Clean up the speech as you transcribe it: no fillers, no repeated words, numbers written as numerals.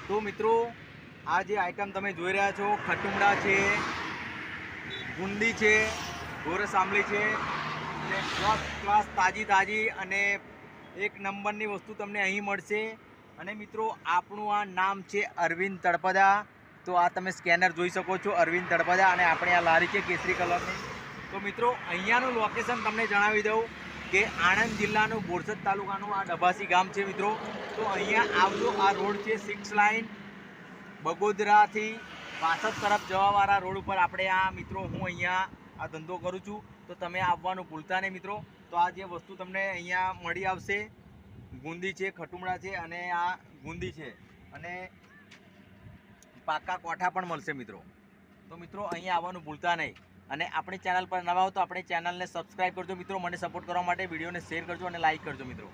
તો મિત્રો આ જે આઈટમ તમે જોઈ રહ્યા છો, ખટુમડા છે, ગુંદી છે, ગોરસ આંબલી છે અને ફર્સ્ટ ક્લાસ તાજી અને એક નંબરની વસ્તુ તમને અહીં મળશે. અને મિત્રો આપણું આ નામ છે અરવિંદ તળપદા. તો આ તમે સ્કેનર જોઈ શકો છો, અરવિંદ તળપદા, અને આપણે આ લારી છે કેસરી કલરની. તો મિત્રો અહીંયાનું લોકેશન તમને જણાવી દઉં કે આણંદ જિલ્લાનું બોરસદ તાલુકાનું આ ડભાસી ગામ છે મિત્રો. તો અહીંયા આવજો, આ રોડ છે 6 લાઇન બગોદરાથી પાછળ તરફ જવાવાળા રોડ ઉપર આપણે આ મિત્રો હું અહીંયા આ ધંધો કરું છું. તો તમે આવવાનું ભૂલતા નહીં મિત્રો. તો આ જે વસ્તુ તમને અહીંયા મળી આવશે, ગુંદી છે, ખટુમડા છે અને આ ગુંદી છે અને પાકા કોઠા પણ મળશે મિત્રો. તો મિત્રો અહીંયા આવવાનું ભૂલતા નહીં. અને આપણી ચેનલ પર નવા હો તો આપણી ચેનલને સબસ્ક્રાઈબ કરજો મિત્રો. મને સપોર્ટ કરવા માટે વિડીયોને શેર કરજો અને લાઈક કરજો મિત્રો.